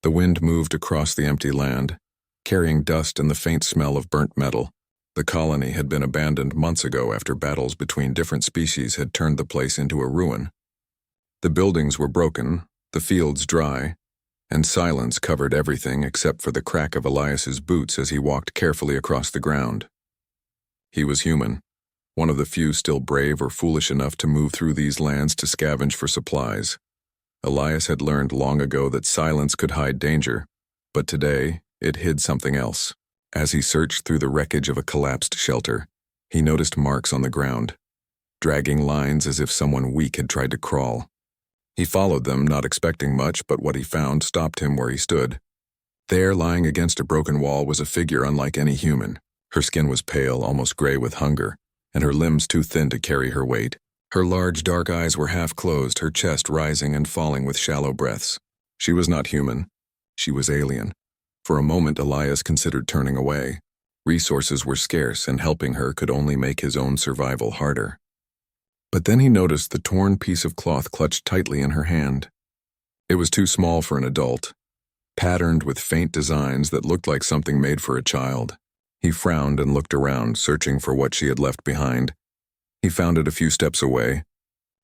The wind moved across the empty land, carrying dust and the faint smell of burnt metal. The colony had been abandoned months ago after battles between different species had turned the place into a ruin. The buildings were broken, the fields dry, and silence covered everything except for the crack of Elias's boots as he walked carefully across the ground. He was human, one of the few still brave or foolish enough to move through these lands to scavenge for supplies. Elias had learned long ago that silence could hide danger, but today it hid something else. As he searched through the wreckage of a collapsed shelter, he noticed marks on the ground, dragging lines as if someone weak had tried to crawl. He followed them, not expecting much, but what he found stopped him where he stood. There, lying against a broken wall, was a figure unlike any human. Her skin was pale, almost gray with hunger, and her limbs too thin to carry her weight. Her large, dark eyes were half closed, her chest rising and falling with shallow breaths. She was not human. She was alien. For a moment, Elias considered turning away. Resources were scarce, and helping her could only make his own survival harder. But then he noticed the torn piece of cloth clutched tightly in her hand. It was too small for an adult, patterned with faint designs that looked like something made for a child. He frowned and looked around, searching for what she had left behind. He found it a few steps away.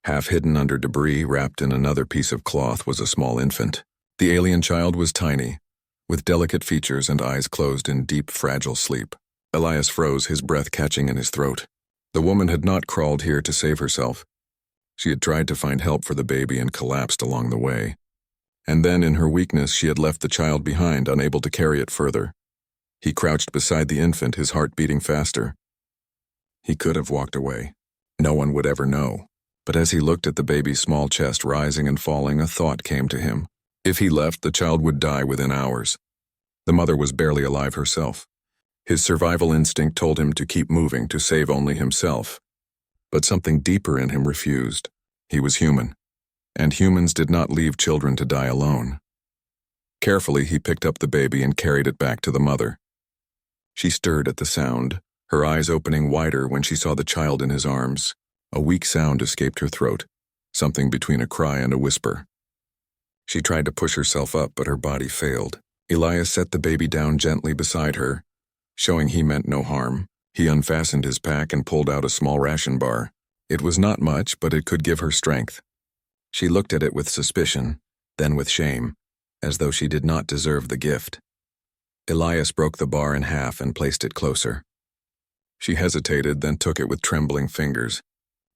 Half hidden under debris, wrapped in another piece of cloth, was a small infant. The alien child was tiny, with delicate features and eyes closed in deep, fragile sleep. Elias froze, his breath catching in his throat. The woman had not crawled here to save herself. She had tried to find help for the baby and collapsed along the way. And then, in her weakness, she had left the child behind, unable to carry it further. He crouched beside the infant, his heart beating faster. He could have walked away. No one would ever know. But as he looked at the baby's small chest rising and falling, a thought came to him. If he left, the child would die within hours. The mother was barely alive herself. His survival instinct told him to keep moving, to save only himself. But something deeper in him refused. He was human, and humans did not leave children to die alone. Carefully, he picked up the baby and carried it back to the mother. She stirred at the sound, her eyes opening wider when she saw the child in his arms. A weak sound escaped her throat, something between a cry and a whisper. She tried to push herself up, but her body failed. Elias set the baby down gently beside her, showing he meant no harm. He unfastened his pack and pulled out a small ration bar. It was not much, but it could give her strength. She looked at it with suspicion, then with shame, as though she did not deserve the gift. Elias broke the bar in half and placed it closer. She hesitated, then took it with trembling fingers.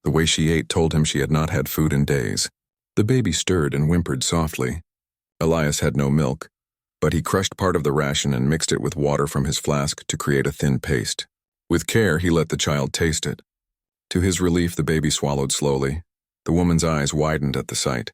The way she ate told him she had not had food in days. The baby stirred and whimpered softly. Elias had no milk, but he crushed part of the ration and mixed it with water from his flask to create a thin paste. With care, he let the child taste it. To his relief, the baby swallowed slowly. The woman's eyes widened at the sight.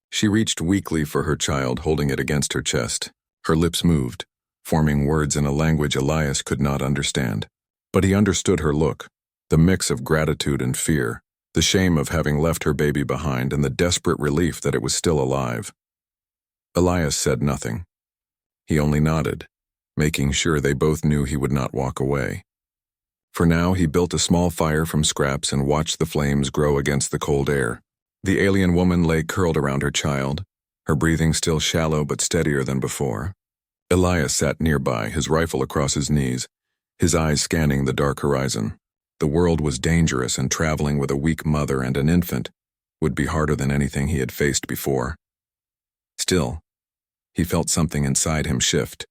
She reached weakly for her child, holding it against her chest. Her lips moved, forming words in a language Elias could not understand. But he understood her look, the mix of gratitude and fear, the shame of having left her baby behind, and the desperate relief that it was still alive. Elias said nothing. He only nodded, making sure they both knew he would not walk away. For now, he built a small fire from scraps and watched the flames grow against the cold air. The alien woman lay curled around her child, her breathing still shallow but steadier than before. Elias sat nearby, his rifle across his knees, his eyes scanning the dark horizon. The world was dangerous, and traveling with a weak mother and an infant would be harder than anything he had faced before. Still, he felt something inside him shift.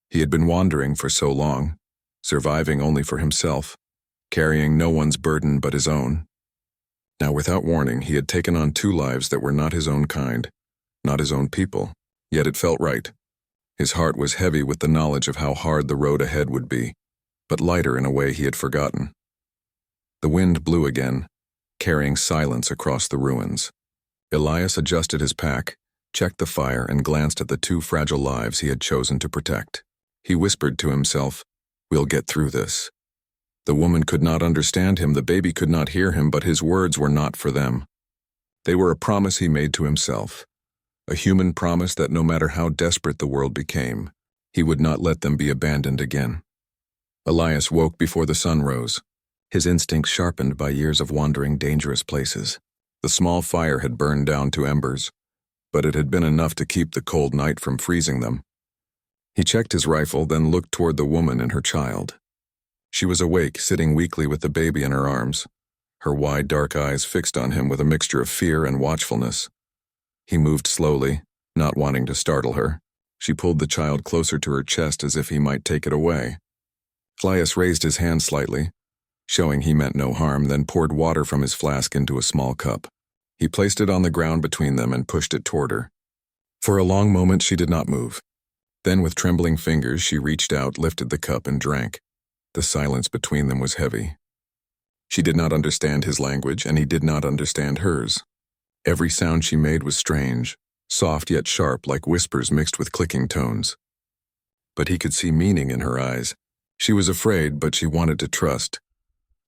He had been wandering for so long, surviving only for himself, carrying no one's burden but his own. Now, without warning, he had taken on two lives that were not his own kind, not his own people, yet it felt right. His heart was heavy with the knowledge of how hard the road ahead would be, but lighter in a way he had forgotten. The wind blew again, carrying silence across the ruins. Elias adjusted his pack, checked the fire, and glanced at the two fragile lives he had chosen to protect. He whispered to himself, "We'll get through this." The woman could not understand him, the baby could not hear him, but his words were not for them. They were a promise he made to himself, a human promise that no matter how desperate the world became, he would not let them be abandoned again. Elias woke before the sun rose, his instincts sharpened by years of wandering dangerous places. The small fire had burned down to embers, but it had been enough to keep the cold night from freezing them. He checked his rifle, then looked toward the woman and her child. She was awake, sitting weakly with the baby in her arms, her wide, dark eyes fixed on him with a mixture of fear and watchfulness. He moved slowly, not wanting to startle her. She pulled the child closer to her chest as if he might take it away. Elias raised his hand slightly, showing he meant no harm, then poured water from his flask into a small cup. He placed it on the ground between them and pushed it toward her. For a long moment she did not move. Then with trembling fingers she reached out, lifted the cup, and drank. The silence between them was heavy. She did not understand his language, and he did not understand hers. Every sound she made was strange, soft yet sharp, like whispers mixed with clicking tones. But he could see meaning in her eyes. She was afraid, but she wanted to trust.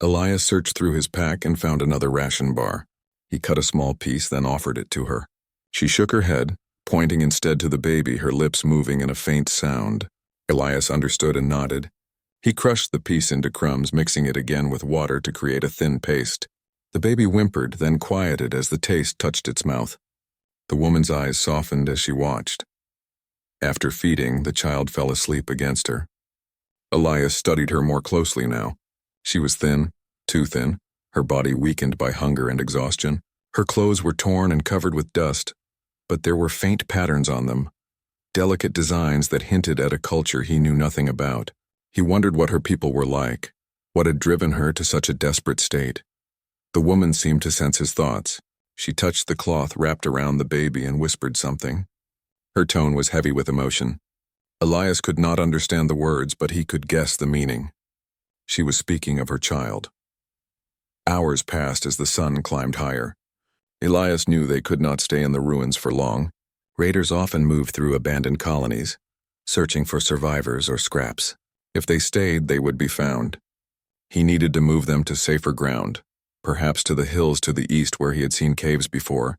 Elias searched through his pack and found another ration bar. He cut a small piece, then offered it to her. She shook her head, pointing instead to the baby, her lips moving in a faint sound. Elias understood and nodded. He crushed the piece into crumbs, mixing it again with water to create a thin paste. The baby whimpered, then quieted as the taste touched its mouth. The woman's eyes softened as she watched. After feeding, the child fell asleep against her. Elias studied her more closely now. She was thin, too thin, her body weakened by hunger and exhaustion. Her clothes were torn and covered with dust, but there were faint patterns on them, delicate designs that hinted at a culture he knew nothing about. He wondered what her people were like, what had driven her to such a desperate state. The woman seemed to sense his thoughts. She touched the cloth wrapped around the baby and whispered something. Her tone was heavy with emotion. Elias could not understand the words, but he could guess the meaning. She was speaking of her child. Hours passed as the sun climbed higher. Elias knew they could not stay in the ruins for long. Raiders often moved through abandoned colonies, searching for survivors or scraps. If they stayed, they would be found. He needed to move them to safer ground, perhaps to the hills to the east where he had seen caves before.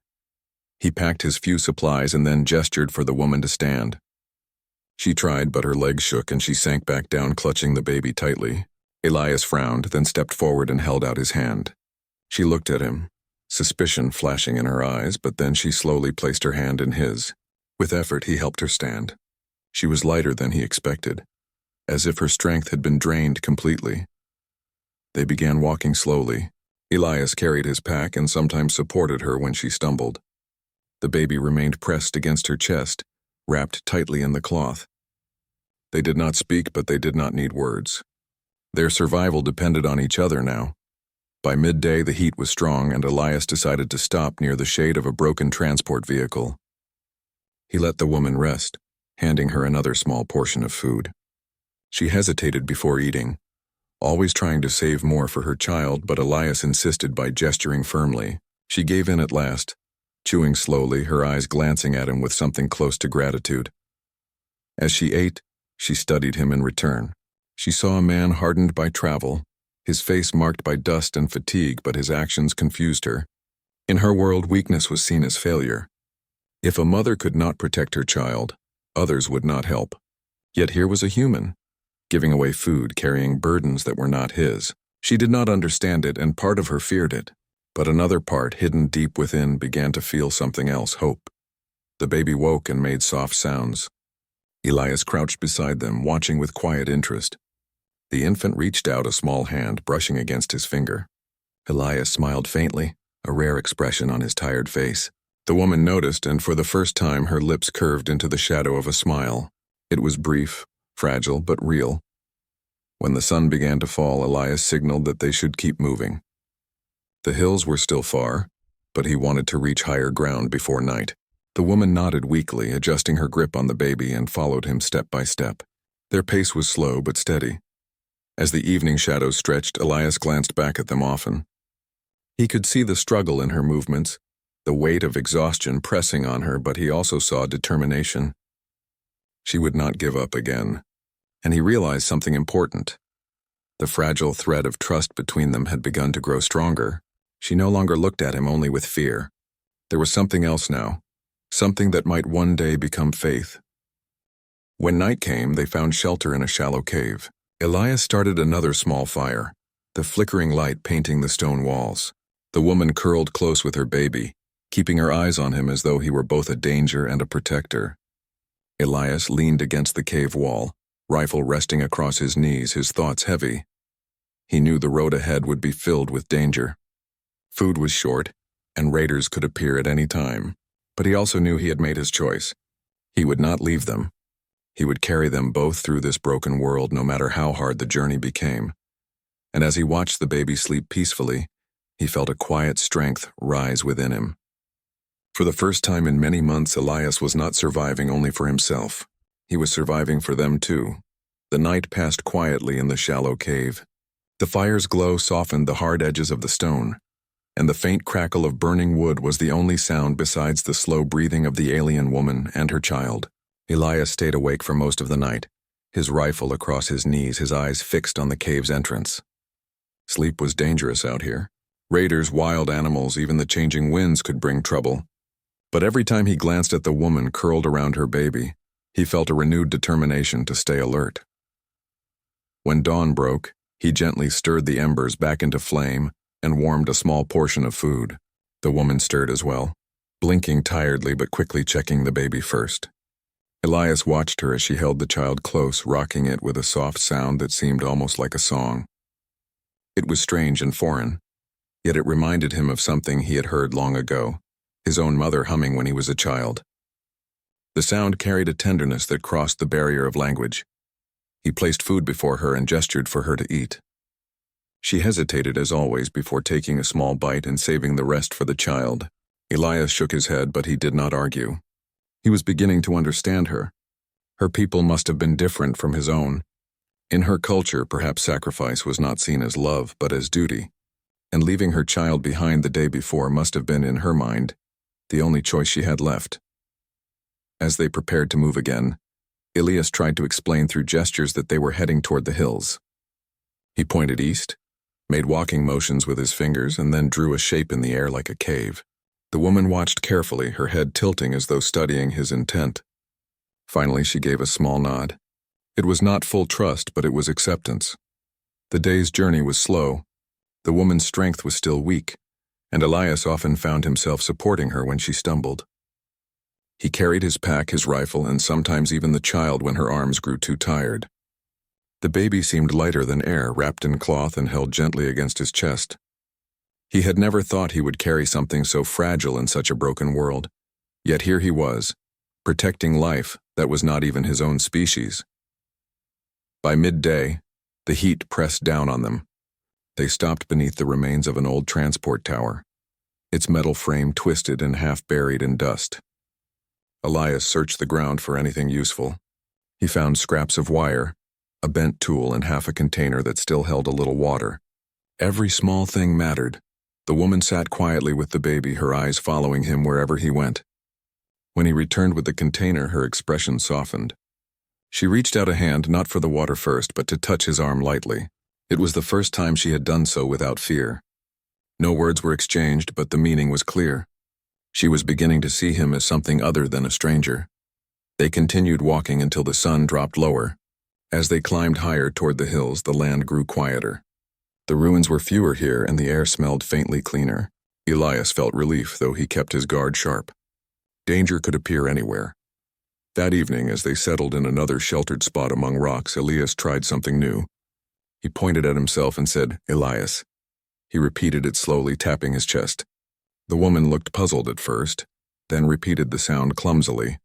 He packed his few supplies and then gestured for the woman to stand. She tried, but her legs shook and she sank back down, clutching the baby tightly. Elias frowned, then stepped forward and held out his hand. She looked at him, suspicion flashing in her eyes, but then she slowly placed her hand in his. With effort, he helped her stand. She was lighter than he expected, as if her strength had been drained completely. They began walking slowly. Elias carried his pack and sometimes supported her when she stumbled. The baby remained pressed against her chest, wrapped tightly in the cloth. They did not speak, but they did not need words. Their survival depended on each other now. By midday, the heat was strong, and Elias decided to stop near the shade of a broken transport vehicle. He let the woman rest, handing her another small portion of food. She hesitated before eating, always trying to save more for her child, but Elias insisted by gesturing firmly. She gave in at last, chewing slowly, her eyes glancing at him with something close to gratitude. As she ate, she studied him in return. She saw a man hardened by travel, his face marked by dust and fatigue, but his actions confused her. In her world, weakness was seen as failure. If a mother could not protect her child, others would not help. Yet here was a human, giving away food, carrying burdens that were not his. She did not understand it, and part of her feared it. But another part, hidden deep within, began to feel something else, hope. The baby woke and made soft sounds. Elias crouched beside them, watching with quiet interest. The infant reached out a small hand, brushing against his finger. Elias smiled faintly, a rare expression on his tired face. The woman noticed, and for the first time her lips curved into the shadow of a smile. It was brief, fragile, but real. When the sun began to fall, Elias signaled that they should keep moving. The hills were still far, but he wanted to reach higher ground before night. The woman nodded weakly, adjusting her grip on the baby, and followed him step by step. Their pace was slow but steady. As the evening shadows stretched, Elias glanced back at them often. He could see the struggle in her movements, the weight of exhaustion pressing on her, but he also saw determination. She would not give up again, and he realized something important. The fragile thread of trust between them had begun to grow stronger. She no longer looked at him only with fear. There was something else now, something that might one day become faith. When night came, they found shelter in a shallow cave. Elias started another small fire, the flickering light painting the stone walls. The woman curled close with her baby, keeping her eyes on him as though he were both a danger and a protector. Elias leaned against the cave wall, rifle resting across his knees, his thoughts heavy. He knew the road ahead would be filled with danger. Food was short, and raiders could appear at any time, but he also knew he had made his choice. He would not leave them. He would carry them both through this broken world, no matter how hard the journey became. And as he watched the baby sleep peacefully, he felt a quiet strength rise within him. For the first time in many months, Elias was not surviving only for himself. He was surviving for them too. The night passed quietly in the shallow cave. The fire's glow softened the hard edges of the stone, and the faint crackle of burning wood was the only sound besides the slow breathing of the alien woman and her child. Elias stayed awake for most of the night, his rifle across his knees, his eyes fixed on the cave's entrance. Sleep was dangerous out here. Raiders, wild animals, even the changing winds could bring trouble. But every time he glanced at the woman curled around her baby, he felt a renewed determination to stay alert. When dawn broke, he gently stirred the embers back into flame and warmed a small portion of food. The woman stirred as well, blinking tiredly but quickly checking the baby first. Elias watched her as she held the child close, rocking it with a soft sound that seemed almost like a song. It was strange and foreign, yet it reminded him of something he had heard long ago, his own mother humming when he was a child. The sound carried a tenderness that crossed the barrier of language. He placed food before her and gestured for her to eat. She hesitated as always before taking a small bite and saving the rest for the child. Elias shook his head, but he did not argue. He was beginning to understand her. Her people must have been different from his own. In her culture, perhaps sacrifice was not seen as love, but as duty. And leaving her child behind the day before must have been, in her mind, the only choice she had left. As they prepared to move again, Elias tried to explain through gestures that they were heading toward the hills. He pointed east, made walking motions with his fingers, and then drew a shape in the air like a cave. The woman watched carefully, her head tilting as though studying his intent. Finally, she gave a small nod. It was not full trust, but it was acceptance. The day's journey was slow. The woman's strength was still weak, and Elias often found himself supporting her when she stumbled. He carried his pack, his rifle, and sometimes even the child when her arms grew too tired. The baby seemed lighter than air, wrapped in cloth and held gently against his chest. He had never thought he would carry something so fragile in such a broken world, yet here he was, protecting life that was not even his own species. By midday, the heat pressed down on them. They stopped beneath the remains of an old transport tower, its metal frame twisted and half buried in dust. Elias searched the ground for anything useful. He found scraps of wire, a bent tool, and half a container that still held a little water. Every small thing mattered. The woman sat quietly with the baby, her eyes following him wherever he went. When he returned with the container, her expression softened. She reached out a hand, not for the water first, but to touch his arm lightly. It was the first time she had done so without fear. No words were exchanged, but the meaning was clear. She was beginning to see him as something other than a stranger. They continued walking until the sun dropped lower. As they climbed higher toward the hills, the land grew quieter. The ruins were fewer here, and the air smelled faintly cleaner. Elias felt relief, though he kept his guard sharp. Danger could appear anywhere. That evening, as they settled in another sheltered spot among rocks, Elias tried something new. He pointed at himself and said, "Elias." He repeated it slowly, tapping his chest. The woman looked puzzled at first, then repeated the sound clumsily.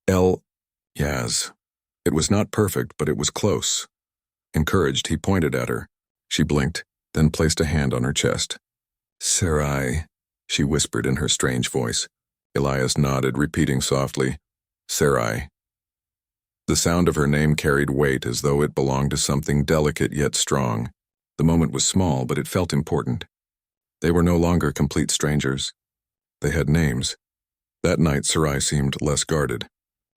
Yaz. It was not perfect, but it was close. Encouraged, he pointed at her. She blinked, then placed a hand on her chest. "Sarai," she whispered in her strange voice. Elias nodded, repeating softly, "Sarai." The sound of her name carried weight, as though it belonged to something delicate yet strong. The moment was small, but it felt important. They were no longer complete strangers. They had names. That night, Sarai seemed less guarded.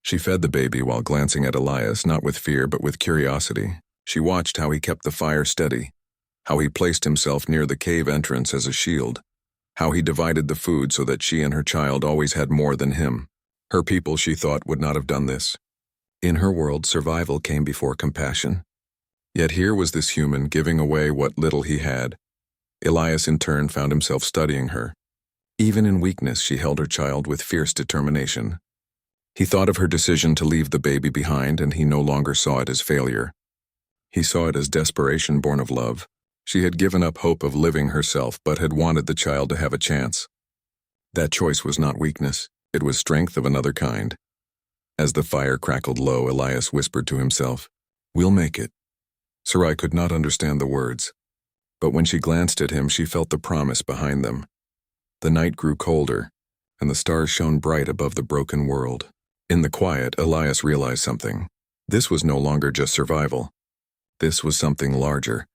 She fed the baby while glancing at Elias, not with fear but with curiosity. She watched how he kept the fire steady, how he placed himself near the cave entrance as a shield, how he divided the food so that she and her child always had more than him. Her people, she thought, would not have done this. In her world, survival came before compassion. Yet here was this human giving away what little he had. Elias in turn found himself studying her. Even in weakness, she held her child with fierce determination. He thought of her decision to leave the baby behind, and he no longer saw it as failure. He saw it as desperation born of love. She had given up hope of living herself, but had wanted the child to have a chance. That choice was not weakness, it was strength of another kind. As the fire crackled low, Elias whispered to himself, "We'll make it." Sarai could not understand the words, but when she glanced at him, she felt the promise behind them. The night grew colder, and the stars shone bright above the broken world. In the quiet, Elias realized something. This was no longer just survival. This was something larger,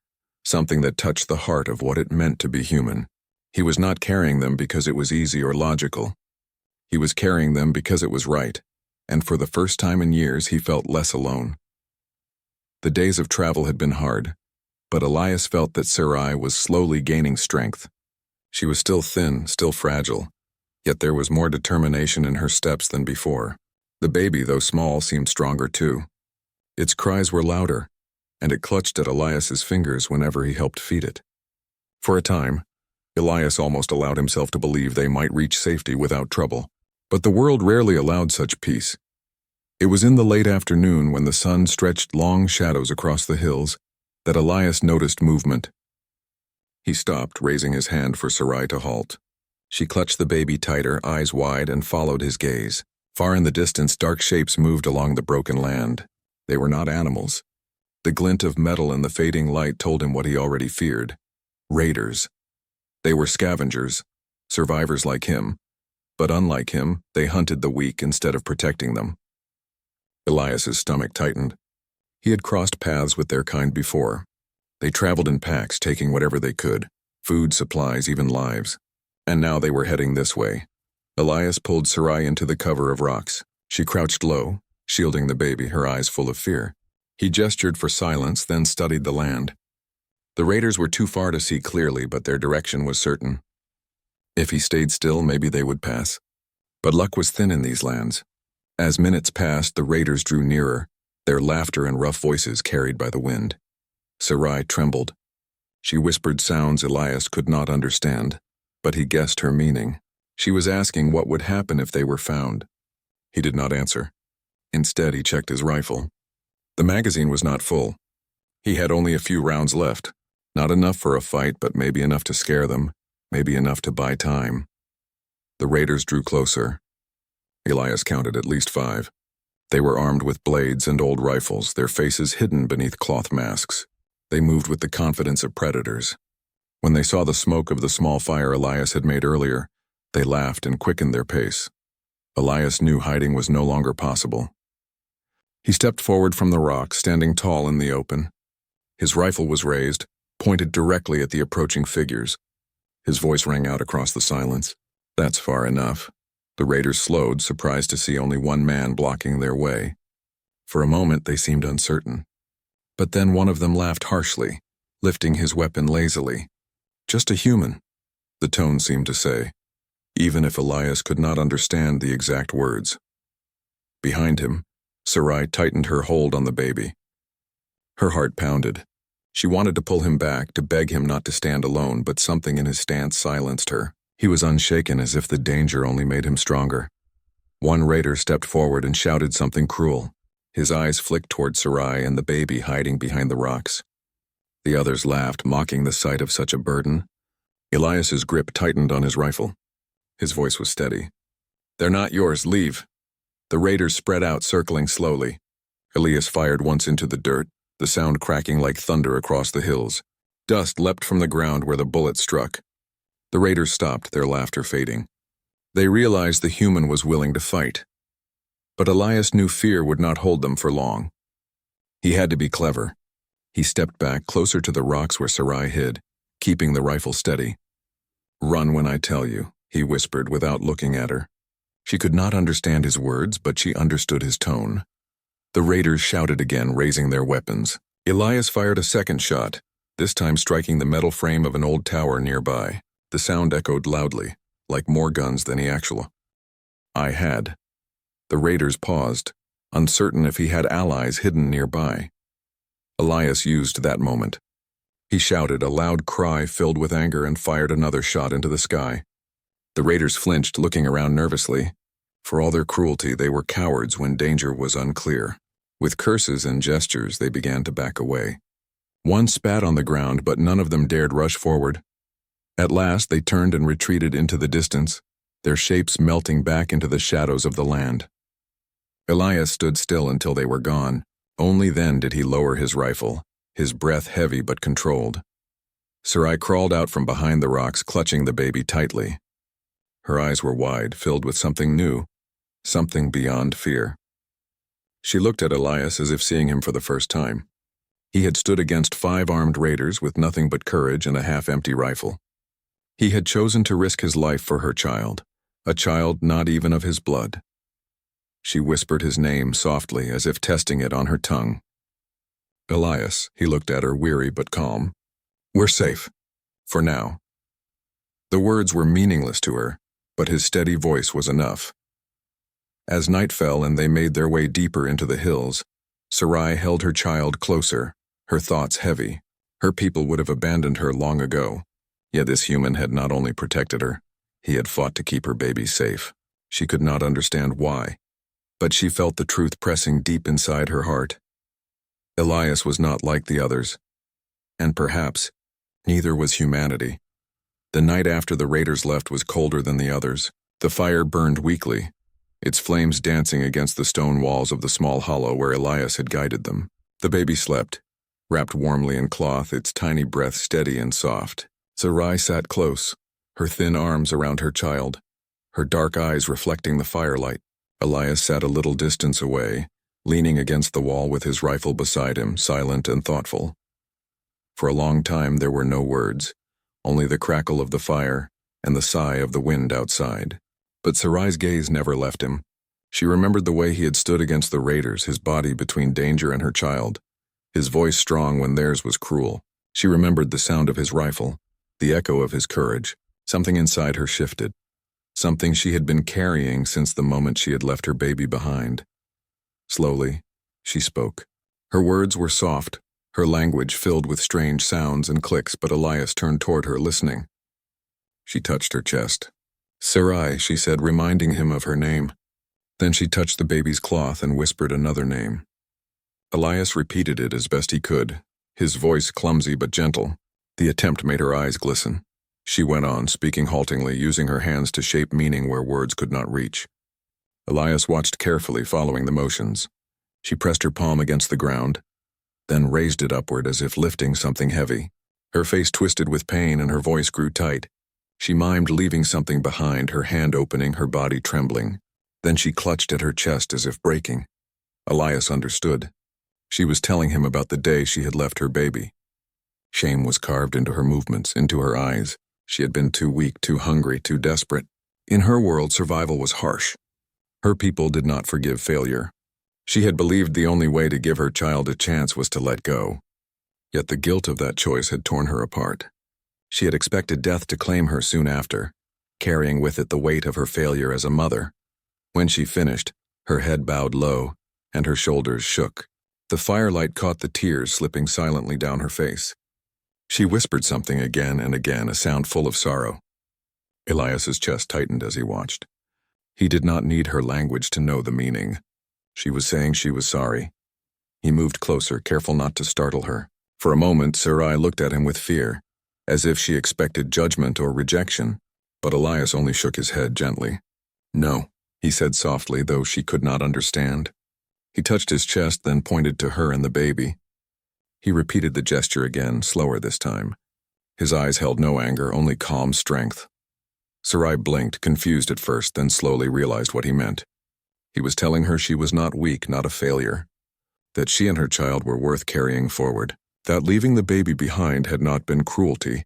something that touched the heart of what it meant to be human. He was not carrying them because it was easy or logical. He was carrying them because it was right, and for the first time in years, he felt less alone. The days of travel had been hard, but Elias felt that Sarai was slowly gaining strength. She was still thin, still fragile, yet there was more determination in her steps than before. The baby, though small, seemed stronger too. Its cries were louder, and it clutched at Elias's fingers whenever he helped feed it. For a time, Elias almost allowed himself to believe they might reach safety without trouble. But the world rarely allowed such peace. It was in the late afternoon, when the sun stretched long shadows across the hills, that Elias noticed movement. He stopped, raising his hand for Sarai to halt. She clutched the baby tighter, eyes wide, and followed his gaze. Far in the distance, dark shapes moved along the broken land. They were not animals. The glint of metal in the fading light told him what he already feared. Raiders. They were scavengers, survivors like him, but unlike him, they hunted the weak instead of protecting them. Elias's stomach tightened. He had crossed paths with their kind before. They traveled in packs, taking whatever they could, food, supplies, even lives. And now they were heading this way. Elias pulled Sarai into the cover of rocks. She crouched low, shielding the baby, her eyes full of fear. He gestured for silence, then studied the land. The raiders were too far to see clearly, but their direction was certain. If he stayed still, maybe they would pass. But luck was thin in these lands. As minutes passed, the raiders drew nearer, their laughter and rough voices carried by the wind. Sarai trembled. She whispered sounds Elias could not understand, but he guessed her meaning. She was asking what would happen if they were found. He did not answer. Instead, he checked his rifle. The magazine was not full. He had only a few rounds left. Not enough for a fight, but maybe enough to scare them, maybe enough to buy time. The raiders drew closer. Elias counted at least 5. They were armed with blades and old rifles, their faces hidden beneath cloth masks. They moved with the confidence of predators. When they saw the smoke of the small fire Elias had made earlier, they laughed and quickened their pace. Elias knew hiding was no longer possible. He stepped forward from the rock, standing tall in the open. His rifle was raised, pointed directly at the approaching figures. His voice rang out across the silence. "That's far enough." The raiders slowed, surprised to see only one man blocking their way. For a moment, they seemed uncertain. But then one of them laughed harshly, lifting his weapon lazily. "Just a human," the tone seemed to say, even if Elias could not understand the exact words. Behind him, Sarai tightened her hold on the baby. Her heart pounded. She wanted to pull him back, to beg him not to stand alone, but something in his stance silenced her. He was unshaken, as if the danger only made him stronger. One raider stepped forward and shouted something cruel. His eyes flicked toward Sarai and the baby hiding behind the rocks. The others laughed, mocking the sight of such a burden. Elias's grip tightened on his rifle. His voice was steady. "They're not yours, leave." The raiders spread out, circling slowly. Elias fired once into the dirt, the sound cracking like thunder across the hills. Dust leapt from the ground where the bullet struck. The raiders stopped, their laughter fading. They realized the human was willing to fight. But Elias knew fear would not hold them for long. He had to be clever. He stepped back, closer to the rocks where Sarai hid, keeping the rifle steady. "Run when I tell you," he whispered without looking at her. She could not understand his words, but she understood his tone. The raiders shouted again, raising their weapons. Elias fired a second shot, this time striking the metal frame of an old tower nearby. The sound echoed loudly, like more guns than he actually had. The raiders paused, uncertain if he had allies hidden nearby. Elias used that moment. He shouted a loud cry filled with anger and fired another shot into the sky. The raiders flinched, looking around nervously. For all their cruelty, they were cowards when danger was unclear. With curses and gestures, they began to back away. One spat on the ground, but none of them dared rush forward. At last, they turned and retreated into the distance, their shapes melting back into the shadows of the land. Elias stood still until they were gone. Only then did he lower his rifle, his breath heavy but controlled. Sarai crawled out from behind the rocks, clutching the baby tightly. Her eyes were wide, filled with something new, something beyond fear. She looked at Elias as if seeing him for the first time. He had stood against 5 armed raiders with nothing but courage and a half-empty rifle. He had chosen to risk his life for her child, a child not even of his blood. She whispered his name softly, as if testing it on her tongue. Elias, he looked at her, weary but calm. We're safe. For now. The words were meaningless to her, but his steady voice was enough. As night fell and they made their way deeper into the hills, Sarai held her child closer, her thoughts heavy. Her people would have abandoned her long ago, yet this human had not only protected her, he had fought to keep her baby safe. She could not understand why, but she felt the truth pressing deep inside her heart. Elias was not like the others, and perhaps neither was humanity. The night after the raiders left was colder than the others. The fire burned weakly, its flames dancing against the stone walls of the small hollow where Elias had guided them. The baby slept, wrapped warmly in cloth, its tiny breath steady and soft. Sarai sat close, her thin arms around her child, her dark eyes reflecting the firelight. Elias sat a little distance away, leaning against the wall with his rifle beside him, silent and thoughtful. For a long time there were no words, only the crackle of the fire and the sigh of the wind outside. But Sarai's gaze never left him. She remembered the way he had stood against the raiders, his body between danger and her child, his voice strong when theirs was cruel. She remembered the sound of his rifle, the echo of his courage. Something inside her shifted, something she had been carrying since the moment she had left her baby behind. Slowly, she spoke. Her words were soft, her language filled with strange sounds and clicks, but Elias turned toward her, listening. She touched her chest. Sarai, she said, reminding him of her name. Then she touched the baby's cloth and whispered another name. Elias repeated it as best he could, his voice clumsy but gentle. The attempt made her eyes glisten. She went on, speaking haltingly, using her hands to shape meaning where words could not reach. Elias watched carefully, following the motions. She pressed her palm against the ground, then raised it upward as if lifting something heavy. Her face twisted with pain and her voice grew tight. She mimed leaving something behind, her hand opening, her body trembling. Then she clutched at her chest as if breaking. Elias understood. She was telling him about the day she had left her baby. Shame was carved into her movements, into her eyes. She had been too weak, too hungry, too desperate. In her world, survival was harsh. Her people did not forgive failure. She had believed the only way to give her child a chance was to let go. Yet the guilt of that choice had torn her apart. She had expected death to claim her soon after, carrying with it the weight of her failure as a mother. When she finished, her head bowed low, and her shoulders shook. The firelight caught the tears slipping silently down her face. She whispered something again and again, a sound full of sorrow. Elias's chest tightened as he watched. He did not need her language to know the meaning. She was saying she was sorry. He moved closer, careful not to startle her. For a moment, Sarai looked at him with fear, as if she expected judgment or rejection, but Elias only shook his head gently. No, he said softly, though she could not understand. He touched his chest, then pointed to her and the baby. He repeated the gesture again, slower this time. His eyes held no anger, only calm strength. Sarai blinked, confused at first, then slowly realized what he meant. He was telling her she was not weak, not a failure, that she and her child were worth carrying forward, that leaving the baby behind had not been cruelty,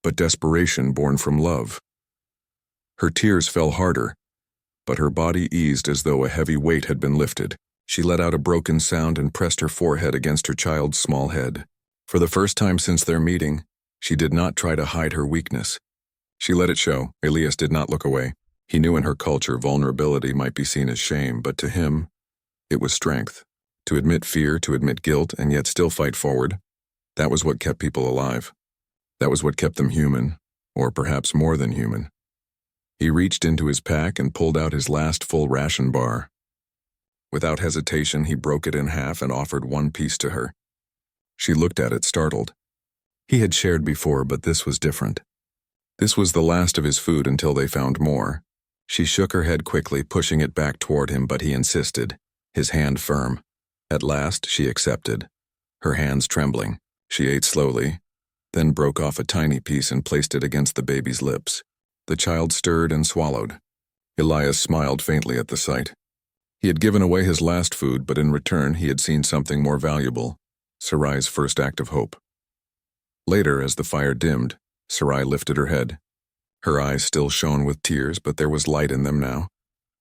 but desperation born from love. Her tears fell harder, but her body eased as though a heavy weight had been lifted. She let out a broken sound and pressed her forehead against her child's small head. For the first time since their meeting, she did not try to hide her weakness. She let it show. Elias did not look away. He knew in her culture vulnerability might be seen as shame, but to him, it was strength. To admit fear, to admit guilt, and yet still fight forward. That was what kept people alive. That was what kept them human, or perhaps more than human. He reached into his pack and pulled out his last full ration bar. Without hesitation, he broke it in half and offered one piece to her. She looked at it, startled. He had shared before, but this was different. This was the last of his food until they found more. She shook her head quickly, pushing it back toward him, but he insisted, his hand firm. At last, she accepted. Her hands trembling, she ate slowly, then broke off a tiny piece and placed it against the baby's lips. The child stirred and swallowed. Elias smiled faintly at the sight. He had given away his last food, but in return he had seen something more valuable, Sarai's first act of hope. Later, as the fire dimmed, Sarai lifted her head. Her eyes still shone with tears, but there was light in them now.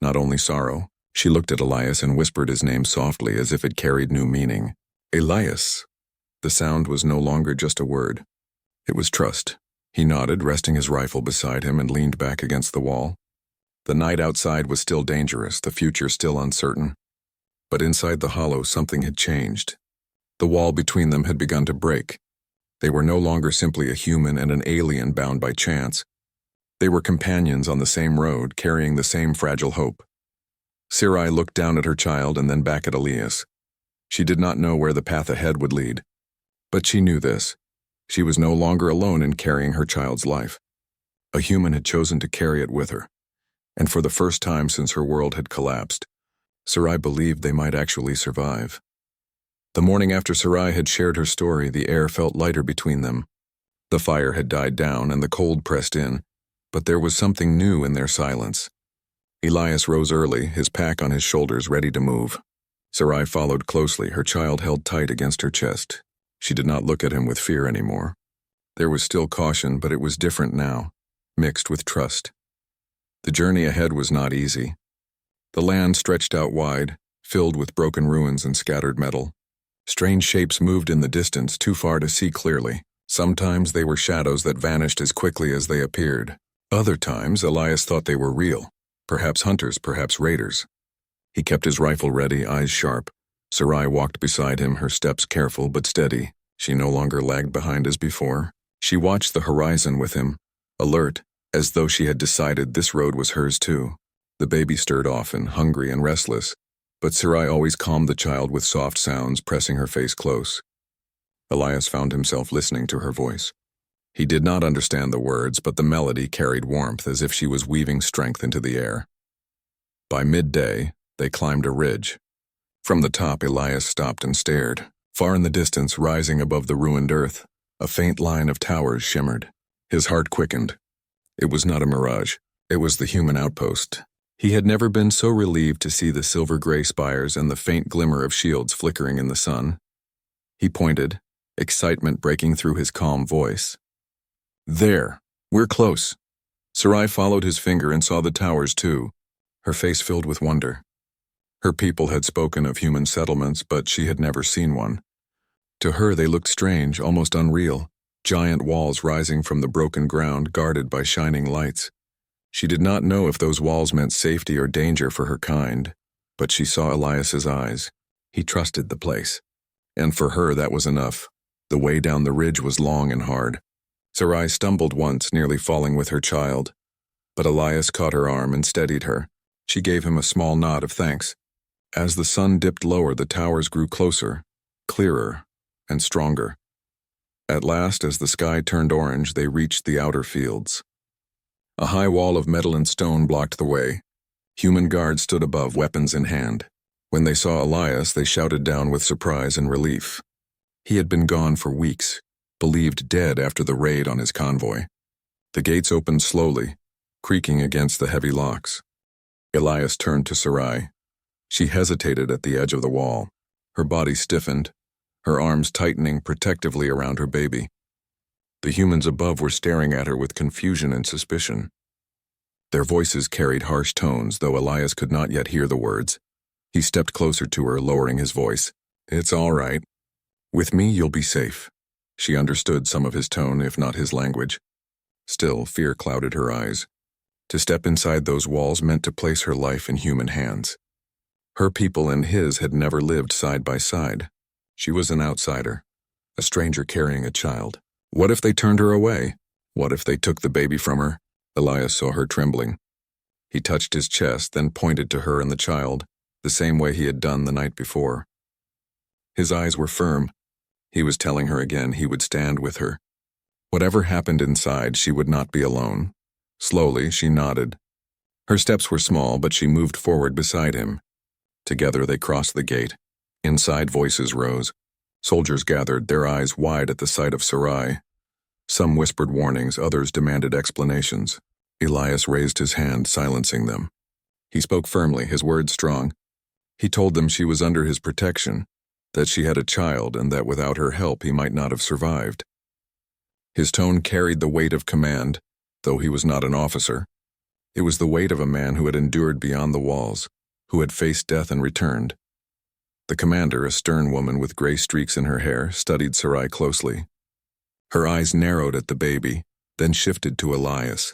Not only sorrow. She looked at Elias and whispered his name softly as if it carried new meaning. Elias. The sound was no longer just a word. It was trust. He nodded, resting his rifle beside him, and leaned back against the wall. The night outside was still dangerous, the future still uncertain. But inside the hollow, something had changed. The wall between them had begun to break. They were no longer simply a human and an alien bound by chance. They were companions on the same road, carrying the same fragile hope. Sarai looked down at her child and then back at Elias. She did not know where the path ahead would lead. But she knew this. She was no longer alone in carrying her child's life. A human had chosen to carry it with her. And for the first time since her world had collapsed, Sarai believed they might actually survive. The morning after Sarai had shared her story, the air felt lighter between them. The fire had died down and the cold pressed in, but there was something new in their silence. Elias rose early, his pack on his shoulders, ready to move. Sarai followed closely, her child held tight against her chest. She did not look at him with fear anymore. There was still caution, but it was different now, mixed with trust. The journey ahead was not easy. The land stretched out wide, filled with broken ruins and scattered metal. Strange shapes moved in the distance, too far to see clearly. Sometimes they were shadows that vanished as quickly as they appeared. Other times, Elias thought they were real. Perhaps hunters, perhaps raiders. He kept his rifle ready, eyes sharp. Sarai walked beside him, her steps careful but steady. She no longer lagged behind as before. She watched the horizon with him, alert, as though she had decided this road was hers too. The baby stirred often, hungry and restless, but Sarai always calmed the child with soft sounds, pressing her face close. Elias found himself listening to her voice. He did not understand the words, but the melody carried warmth, as if she was weaving strength into the air. By midday, they climbed a ridge. From the top, Elias stopped and stared. Far in the distance, rising above the ruined earth, a faint line of towers shimmered. His heart quickened. It was not a mirage. It was the human outpost. He had never been so relieved to see the silver-gray spires and the faint glimmer of shields flickering in the sun. He pointed, excitement breaking through his calm voice. There, we're close. Sarai followed his finger and saw the towers too, her face filled with wonder. Her people had spoken of human settlements, but she had never seen one. To her they looked strange, almost unreal, giant walls rising from the broken ground guarded by shining lights. She did not know if those walls meant safety or danger for her kind, but she saw Elias's eyes. He trusted the place. And for her that was enough. The way down the ridge was long and hard. Sarai stumbled once, nearly falling with her child. But Elias caught her arm and steadied her. She gave him a small nod of thanks. As the sun dipped lower, the towers grew closer, clearer, and stronger. At last, as the sky turned orange, they reached the outer fields. A high wall of metal and stone blocked the way. Human guards stood above, weapons in hand. When they saw Elias, they shouted down with surprise and relief. He had been gone for weeks, believed dead after the raid on his convoy. The gates opened slowly, creaking against the heavy locks. Elias turned to Sarai. She hesitated at the edge of the wall. Her body stiffened, her arms tightening protectively around her baby. The humans above were staring at her with confusion and suspicion. Their voices carried harsh tones, though Elias could not yet hear the words. He stepped closer to her, lowering his voice. It's all right. With me, you'll be safe. She understood some of his tone, if not his language. Still, fear clouded her eyes. To step inside those walls meant to place her life in human hands. Her people and his had never lived side by side. She was an outsider, a stranger carrying a child. What if they turned her away? What if they took the baby from her? Elias saw her trembling. He touched his chest, then pointed to her and the child, the same way he had done the night before. His eyes were firm. He was telling her again he would stand with her. Whatever happened inside, she would not be alone. Slowly, she nodded. Her steps were small, but she moved forward beside him. Together they crossed the gate. Inside, voices rose. Soldiers gathered, their eyes wide at the sight of Sarai. Some whispered warnings, others demanded explanations. Elias raised his hand, silencing them. He spoke firmly, his words strong. He told them she was under his protection, that she had a child, and that without her help he might not have survived. His tone carried the weight of command, though he was not an officer. It was the weight of a man who had endured beyond the walls, who had faced death and returned. The commander, a stern woman with gray streaks in her hair, studied Sarai closely. Her eyes narrowed at the baby, then shifted to Elias.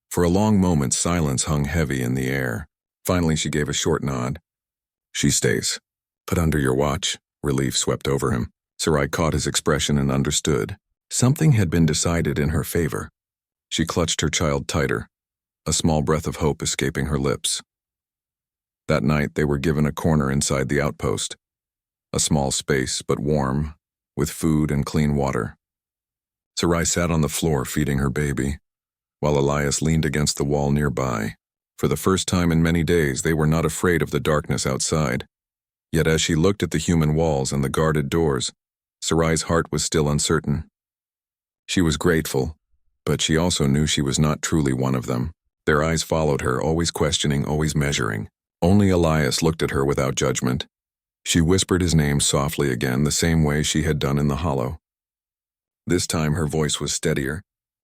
For a long moment, silence hung heavy in the air. Finally, she gave a short nod. She stays. But under your watch. Relief swept over him. Sarai caught his expression and understood. Something had been decided in her favor. She clutched her child tighter, a small breath of hope escaping her lips. That night, they were given a corner inside the outpost. A small space, but warm, with food and clean water. Sarai sat on the floor feeding her baby, while Elias leaned against the wall nearby. For the first time in many days, they were not afraid of the darkness outside. Yet as she looked at the human walls and the guarded doors, Sarai's heart was still uncertain. She was grateful, but she also knew she was not truly one of them. Their eyes followed her, always questioning, always measuring. Only Elias looked at her without judgment. She whispered his name softly again, the same way she had done in the hollow. This time her voice was steadier.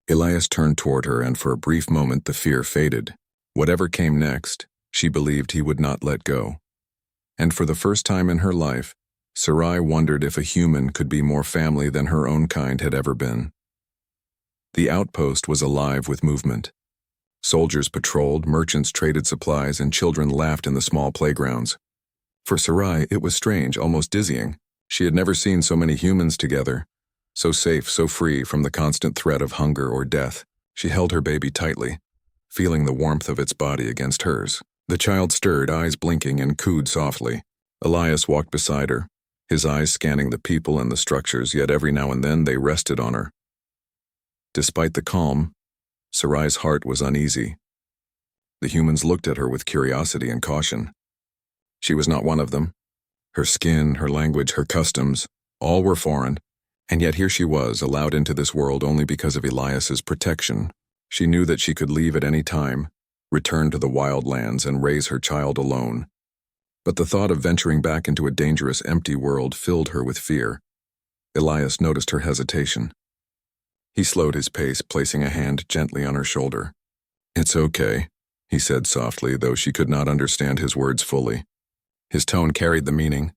Elias turned toward her, and for a brief moment the fear faded. Whatever came next, she believed he would not let go. And for the first time in her life, Sarai wondered if a human could be more family than her own kind had ever been. The outpost was alive with movement. Soldiers patrolled, merchants traded supplies, and children laughed in the small playgrounds. For Sarai, it was strange, almost dizzying. She had never seen so many humans together, so safe, so free from the constant threat of hunger or death. She held her baby tightly, feeling the warmth of its body against hers. The child stirred, eyes blinking, and cooed softly. Elias walked beside her, his eyes scanning the people and the structures, yet every now and then they rested on her. Despite the calm, Sarai's heart was uneasy. The humans looked at her with curiosity and caution. She was not one of them. Her skin, her language, her customs, all were foreign, and yet here she was, allowed into this world only because of Elias's protection. She knew that she could leave at any time, return to the wild lands, and raise her child alone. But the thought of venturing back into a dangerous, empty world filled her with fear. Elias noticed her hesitation. He slowed his pace, placing a hand gently on her shoulder. "It's okay," he said softly, though she could not understand his words fully. His tone carried the meaning.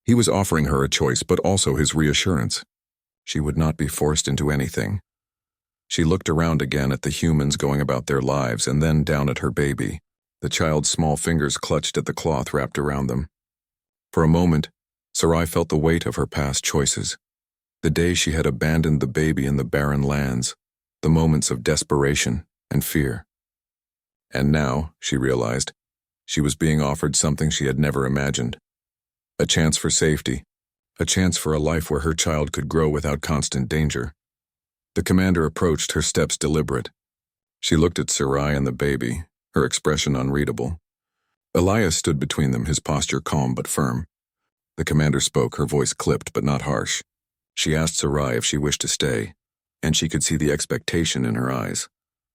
He was offering her a choice, but also his reassurance. She would not be forced into anything. She looked around again at the humans going about their lives, and then down at her baby. The child's small fingers clutched at the cloth wrapped around them. For a moment, Sarai felt the weight of her past choices. The day she had abandoned the baby in the barren lands, the moments of desperation and fear. And now, she realized, she was being offered something she had never imagined. A chance for safety, a chance for a life where her child could grow without constant danger. The commander approached, her steps deliberate. She looked at Sarai and the baby, her expression unreadable. Elias stood between them, his posture calm but firm. The commander spoke, her voice clipped but not harsh. She asked Sarai if she wished to stay, and she could see the expectation in her eyes.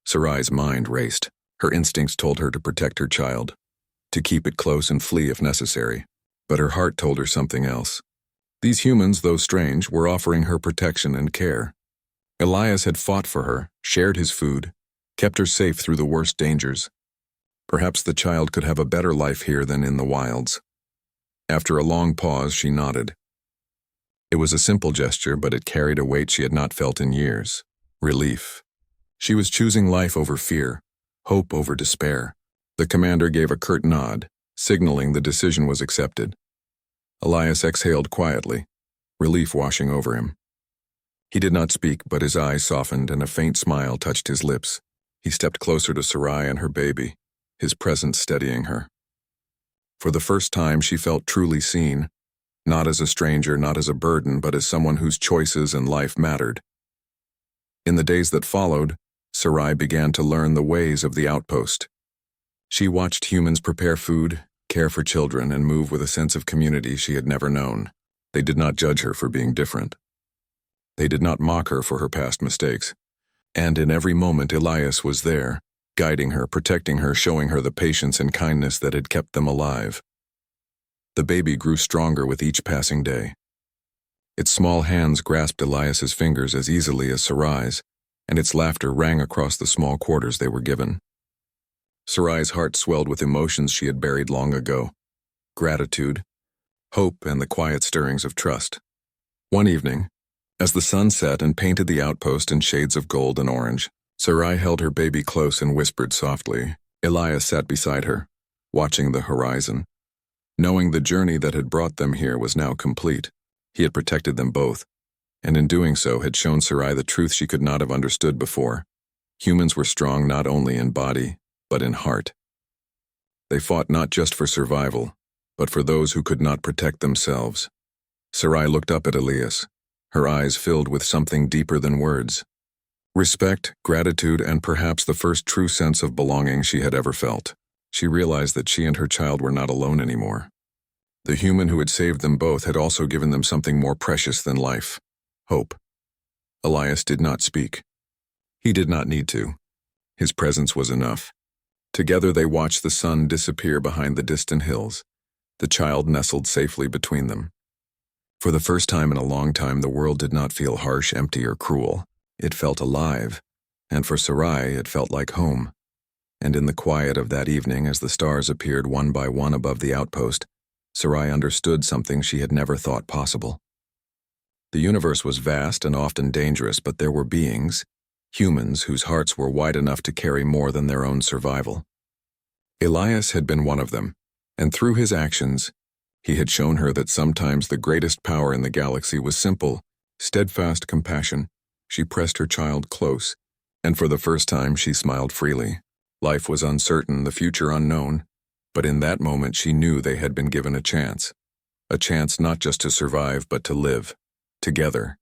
Sarai's mind raced. Her instincts told her to protect her child, to keep it close and flee if necessary. But her heart told her something else. These humans, though strange, were offering her protection and care. Elias had fought for her, shared his food, kept her safe through the worst dangers. Perhaps the child could have a better life here than in the wilds. After a long pause, she nodded. It was a simple gesture, but it carried a weight she had not felt in years. Relief. She was choosing life over fear, hope over despair. The commander gave a curt nod, signaling the decision was accepted. Elias exhaled quietly, relief washing over him. He did not speak, but his eyes softened and a faint smile touched his lips. He stepped closer to Sarai and her baby, his presence steadying her. For the first time, she felt truly seen, not as a stranger, not as a burden, but as someone whose choices and life mattered. In the days that followed, Sarai began to learn the ways of the outpost. She watched humans prepare food, care for children, and move with a sense of community she had never known. They did not judge her for being different. They did not mock her for her past mistakes. And in every moment, Elias was there, guiding her, protecting her, showing her the patience and kindness that had kept them alive. The baby grew stronger with each passing day. Its small hands grasped Elias's fingers as easily as Sarai's, and its laughter rang across the small quarters they were given. Sarai's heart swelled with emotions she had buried long ago: gratitude, hope, and the quiet stirrings of trust. One evening, as the sun set and painted the outpost in shades of gold and orange, Sarai held her baby close and whispered softly. Elias sat beside her, watching the horizon. Knowing the journey that had brought them here was now complete, he had protected them both, and in doing so had shown Sarai the truth she could not have understood before. Humans were strong not only in body, but in heart. They fought not just for survival, but for those who could not protect themselves. Sarai looked up at Elias, her eyes filled with something deeper than words. Respect, gratitude, and perhaps the first true sense of belonging she had ever felt. She realized that she and her child were not alone anymore. The human who had saved them both had also given them something more precious than life: hope. Elias did not speak. He did not need to. His presence was enough. Together they watched the sun disappear behind the distant hills, the child nestled safely between them. For the first time in a long time, the world did not feel harsh, empty, or cruel. It felt alive, and for Sarai it felt like home. And in the quiet of that evening, as the stars appeared one by one above the outpost, Sarai understood something she had never thought possible. The universe was vast and often dangerous, but there were beings, humans, whose hearts were wide enough to carry more than their own survival. Elias had been one of them, and through his actions, he had shown her that sometimes the greatest power in the galaxy was simple, steadfast compassion. She pressed her child close, and for the first time she smiled freely. Life was uncertain, the future unknown, but in that moment she knew they had been given a chance not just to survive but to live, together.